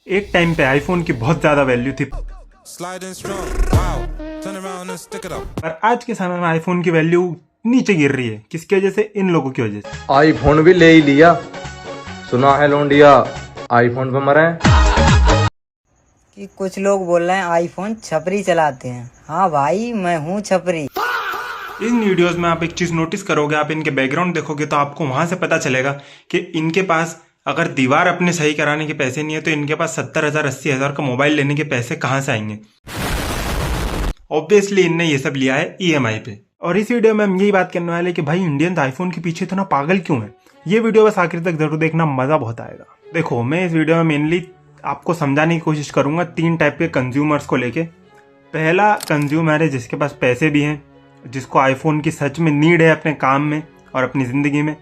एक टाइम पे आईफोन की बहुत ज़्यादा वैल्यू थी, पर आज के समय में आईफोन की वैल्यू नीचे गिर रही है। किसकी वजह से? इन लोगों की वजह से। आईफोन भी ले ही लिया, सुना है लोंडिया आईफोन पे मरे। कि कुछ लोग बोल रहे हैं आईफोन छपरी चलाते हैं। हाँ भाई, मैं हूँ छपरी। इन वीडियोस में आप एक चीज़ नोटिस करोगे, आप इनके बैकग्राउंड देखोगे तो आपको वहां से पता चलेगा कि इनके पास अगर दीवार अपने सही कराने के पैसे नहीं है तो इनके पास 70,000 80,000 का मोबाइल लेने के पैसे कहाँ से आएंगे? ऑब्वियसली इनने ये सब लिया है ईएमआई पे। और इस वीडियो में हम यही बात करने वाले कि भाई इंडियन आईफोन के पीछे इतना पागल क्यों है। ये वीडियो बस आखिर तक जरूर देखना, मजा बहुत आएगा। देखो, मैं इस वीडियो में मेनली आपको समझाने की कोशिश करूंगा 3 टाइप के कंज्यूमर्स को लेके। पहला कंज्यूमर है जिसके पास पैसे भी हैं, जिसको आईफोन की सच में नीड है अपने काम में और अपनी ज़िंदगी में,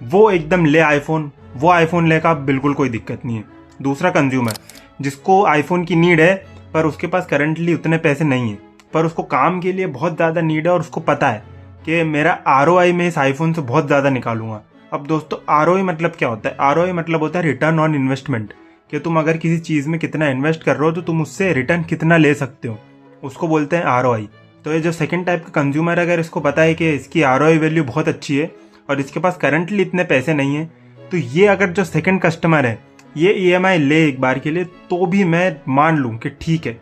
वो एकदम ले आईफोन, वो आईफोन लेगा, बिल्कुल कोई दिक्कत नहीं है। दूसरा कंज्यूमर जिसको आईफोन की नीड है पर उसके पास करंटली उतने पैसे नहीं है, पर उसको काम के लिए बहुत ज़्यादा नीड है और उसको पता है कि मेरा आरओआई मैं इस आईफोन से बहुत ज़्यादा निकालूंगा। अब दोस्तों, आरओआई मतलब क्या होता है? आरओआई मतलब होता है रिटर्न ऑन इन्वेस्टमेंट, कि तुम अगर किसी चीज़ में कितना इन्वेस्ट कर रहे हो तो तुम उससे रिटर्न कितना ले सकते हो, उसको बोलते हैं आरओआई। तो ये जो सेकंड टाइप का कंज्यूमर है, अगर इसको पता है कि इसकी आरओआई वैल्यू बहुत अच्छी है और इसके पास करंटली इतने पैसे नहीं है, तो ये अगर जो सेकंड कस्टमर है ये ईएमआई ले एक बार के लिए, तो भी मैं मान लूँ कि ठीक है,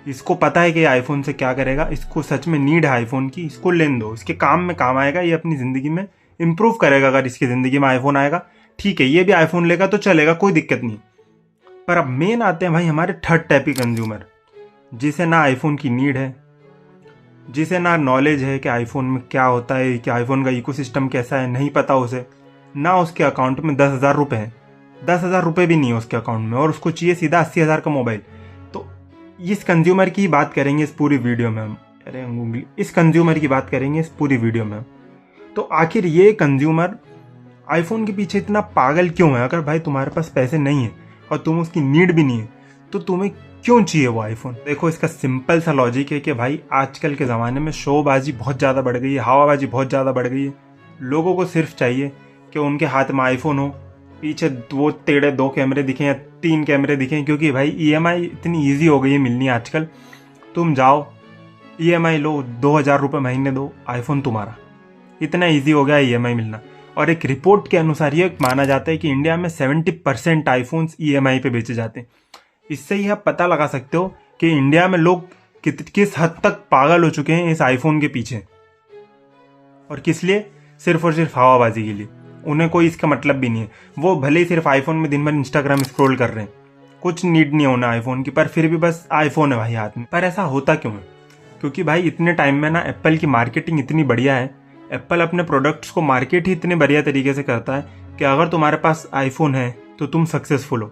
इसको पता है कि आईफोन से क्या करेगा, इसको सच में नीड है आईफोन की, इसको लेने दो, इसके काम में काम आएगा, ये अपनी ज़िंदगी में इंप्रूव करेगा। अगर इसकी ज़िंदगी में आईफोन आएगा, ठीक है, ये भी आईफोन लेगा तो चलेगा, कोई दिक्कत नहीं। पर अब मेन आते हैं भाई हमारे थर्ड टाइप के कंज्यूमर, जिसे ना आईफोन की नीड है, जिसे ना नॉलेज है कि आईफोन में क्या होता है, कि आईफोन का इकोसिस्टम कैसा है, नहीं पता उसे, ना उसके अकाउंट में 10,000 रुपये हैं, 10,000 रुपये भी नहीं है उसके अकाउंट में, और उसको चाहिए सीधा 80,000 का मोबाइल। तो इस कंज्यूमर की बात करेंगे इस पूरी वीडियो में हम। अरे इस कंज्यूमर की बात करेंगे इस पूरी वीडियो में हम। तो आखिर ये कंज्यूमर आईफोन के पीछे इतना पागल क्यों है? अगर भाई तुम्हारे पास पैसे नहीं है और तुम उसकी नीड भी नहीं है, तो तुम्हें क्यों चाहिए वो आईफोन? देखो, इसका सिंपल सा लॉजिक है कि भाई आजकल के ज़माने में शोबाजी बहुत ज़्यादा बढ़ गई है, हवाबाजी बहुत ज़्यादा बढ़ गई है। लोगों को सिर्फ चाहिए कि उनके हाथ में आईफोन हो, पीछे वो टेढ़े 2 कैमरे दिखें या 3 कैमरे दिखें, क्योंकि भाई ईएमआई इतनी ईजी हो गई है मिलनी आजकल। तुम जाओ ईएमआई लो, 2,000 रुपये महीने दो, आईफोन तुम्हारा। इतना ईजी हो गया ईएमआई मिलना। और एक रिपोर्ट के अनुसार ये माना जाता है कि इंडिया में 70% आईफोन्स ईएमआई पे बेचे जाते हैं। इससे ही आप पता लगा सकते हो कि इंडिया में लोग किस हद तक पागल हो चुके हैं इस आईफोन के पीछे। और किस लिए? सिर्फ और सिर्फ हवाबाजी के लिए। उन्हें कोई इसका मतलब भी नहीं है। वो भले ही सिर्फ आईफोन में दिन भर इंस्टाग्राम स्क्रॉल कर रहे हैं, कुछ नीड नहीं है उन्हें आईफोन की, पर फिर भी बस आईफोन है भाई हाथ में। पर ऐसा होता क्यों है? क्योंकि भाई इतने टाइम में ना एप्पल की मार्केटिंग इतनी बढ़िया है, एप्पल अपने प्रोडक्ट्स को मार्केट ही इतने बढ़िया तरीके से करता है कि अगर तुम्हारे पास आईफोन है तो तुम सक्सेसफुल हो।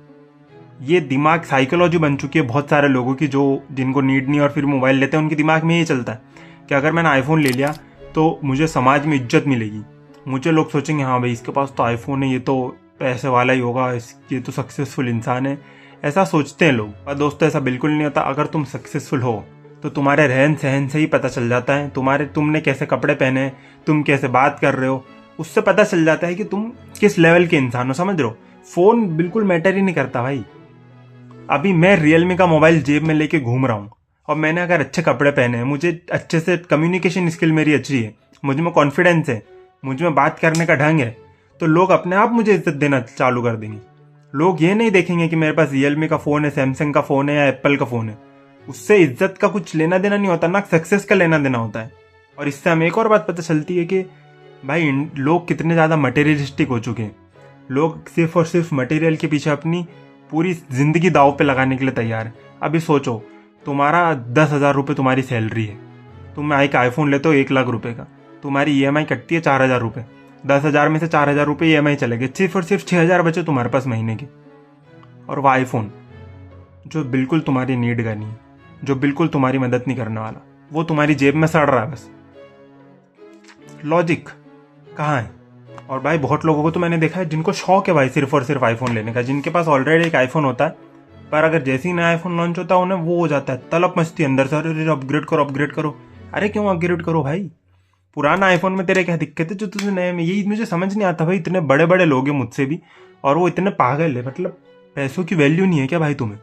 ये दिमाग साइकोलॉजी बन चुकी है बहुत सारे लोगों की, जो जिनको नीड नहीं और फिर मोबाइल लेते हैं, उनके दिमाग में ये चलता है कि अगर मैंने आईफोन ले लिया तो मुझे समाज में इज्जत मिलेगी, मुझे लोग सोचेंगे हाँ भाई इसके पास तो आईफोन है, ये तो पैसे वाला ही होगा, ये तो सक्सेसफुल इंसान है। ऐसा सोचते हैं लोग, पर दोस्तों ऐसा बिल्कुल नहीं होता। अगर तुम सक्सेसफुल हो तो तुम्हारे रहन सहन से ही पता चल जाता है, तुमने कैसे कपड़े पहने, तुम कैसे बात कर रहे हो, उससे पता चल जाता है कि तुम किस लेवल के इंसान हो। समझ रहे हो? फ़ोन बिल्कुल मैटर ही नहीं करता भाई। अभी मैं रियलमी का मोबाइल जेब में लेके घूम रहा हूँ और मैंने अगर अच्छे कपड़े पहने हैं, मुझे अच्छे से कम्युनिकेशन स्किल मेरी अच्छी है, मुझ में कॉन्फिडेंस है, मुझ में बात करने का ढंग है, तो लोग अपने आप मुझे इज्जत देना चालू कर देंगे। लोग ये नहीं देखेंगे कि मेरे पास रियलमी का फ़ोन है, सैमसंग का फ़ोन है या एप्पल का फ़ोन है। उससे इज्जत का कुछ लेना देना नहीं होता, ना सक्सेस का लेना देना होता है। और इससे हमें एक और बात पता चलती है कि भाई लोग कितने ज़्यादा मटेरियलिस्टिक हो चुके हैं। लोग सिर्फ और सिर्फ मटेरियल के पीछे अपनी पूरी ज़िंदगी दाव पे लगाने के लिए तैयार है। अभी सोचो, तुम्हारा 10,000 रुपये तुम्हारी सैलरी है, तुम एक आईफोन लेते हो 1,00,000 रुपये का, तुम्हारी ईएमआई कटती है 4,000 रुपये, 10,000 में से 4,000 रुपये ईएमआई चले गए, सिर्फ और सिर्फ 6,000 बचे तुम्हारे पास महीने के। और वो आईफोन जो बिल्कुल तुम्हारी नीड का नहीं है, जो बिल्कुल तुम्हारी मदद नहीं करने वाला, वो तुम्हारी जेब में सड़ रहा है बस। लॉजिक कहाँ है? और भाई बहुत लोगों को तो मैंने देखा है जिनको शौक है भाई सिर्फ और सिर्फ आईफोन लेने का, जिनके पास ऑलरेडी एक आईफोन होता है, पर अगर जैसे ही नया आईफोन लॉन्च होता है उन्हें वो हो जाता है तलब मस्ती अंदर से, अरे अपग्रेड करो अपग्रेड करो। अरे क्यों अपग्रेड करो भाई? पुराना आईफोन में तेरे क्या दिक्कत है जो तुझे नए में? यही मुझे समझ नहीं आता भाई। इतने बड़े बड़े लोग हैं मुझसे भी और वो इतने पागल है। मतलब पैसों की वैल्यू नहीं है क्या भाई तुम्हें?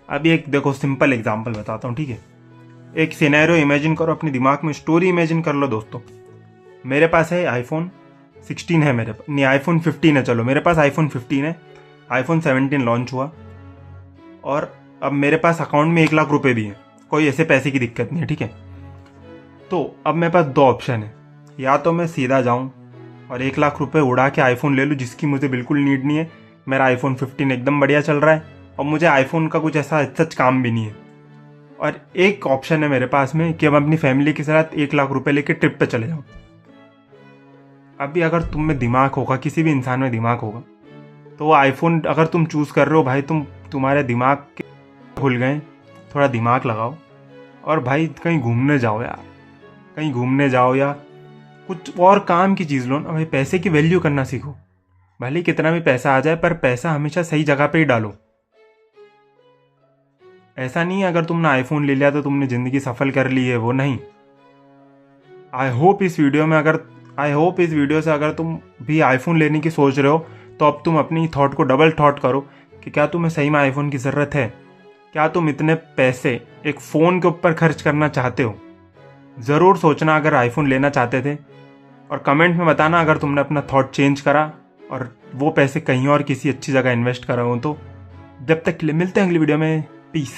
अभी एक देखो सिंपल एग्जांपल बताता हूँ, ठीक है। एक सिनेरियो इमेजिन करो, अपने दिमाग में स्टोरी इमेजिन कर लो दोस्तों। मेरे पास है आईफोन 16 है, मेरे नहीं आईफोन 15 है, चलो मेरे पास आईफोन 15 है। आईफोन 17 लॉन्च हुआ और अब मेरे पास अकाउंट में 1 लाख रुपए भी हैं, कोई ऐसे पैसे की दिक्कत नहीं है, ठीक है। तो अब मेरे पास 2 ऑप्शन है, या तो मैं सीधा जाऊं और 1 लाख रुपए उड़ा के आईफोन ले लूँ जिसकी मुझे बिल्कुल नीड नहीं है। मेरा आईफोन 15 एकदम बढ़िया चल रहा है और मुझे आईफोन का कुछ ऐसा सच काम भी नहीं है। और एक ऑप्शन है मेरे पास में कि मैं अपनी फैमिली के साथ 1 लाख रुपए लेके ट्रिप पे चले जाऊं। अभी अगर तुम में दिमाग होगा, किसी भी इंसान में दिमाग होगा, तो वो आईफोन अगर तुम चूज कर रहे हो भाई, तुम्हारे दिमाग के खुल गए, थोड़ा दिमाग लगाओ और भाई कहीं घूमने जाओ यार, कहीं घूमने जाओ या कुछ और काम की चीज़ लो ना भाई। पैसे की वैल्यू करना सीखो, भले कितना भी पैसा आ जाए पर पैसा हमेशा सही जगह पे ही डालो। ऐसा नहीं है अगर तुमने आईफोन ले लिया तो तुमने ज़िंदगी सफल कर ली है, वो नहीं। आई होप इस वीडियो से अगर तुम भी आईफोन लेने की सोच रहे हो तो अब तुम अपनी थॉट को डबल थॉट करो कि क्या तुम्हें सही में आईफोन की ज़रूरत है, क्या तुम इतने पैसे एक फ़ोन के ऊपर खर्च करना चाहते हो। ज़रूर सोचना अगर आईफोन लेना चाहते थे, और कमेंट में बताना अगर तुमने अपना थॉट चेंज करा और वो पैसे कहीं और किसी अच्छी जगह इन्वेस्ट करा हो तो। जब तक के लिए मिलते हैं अगली वीडियो में, पीस।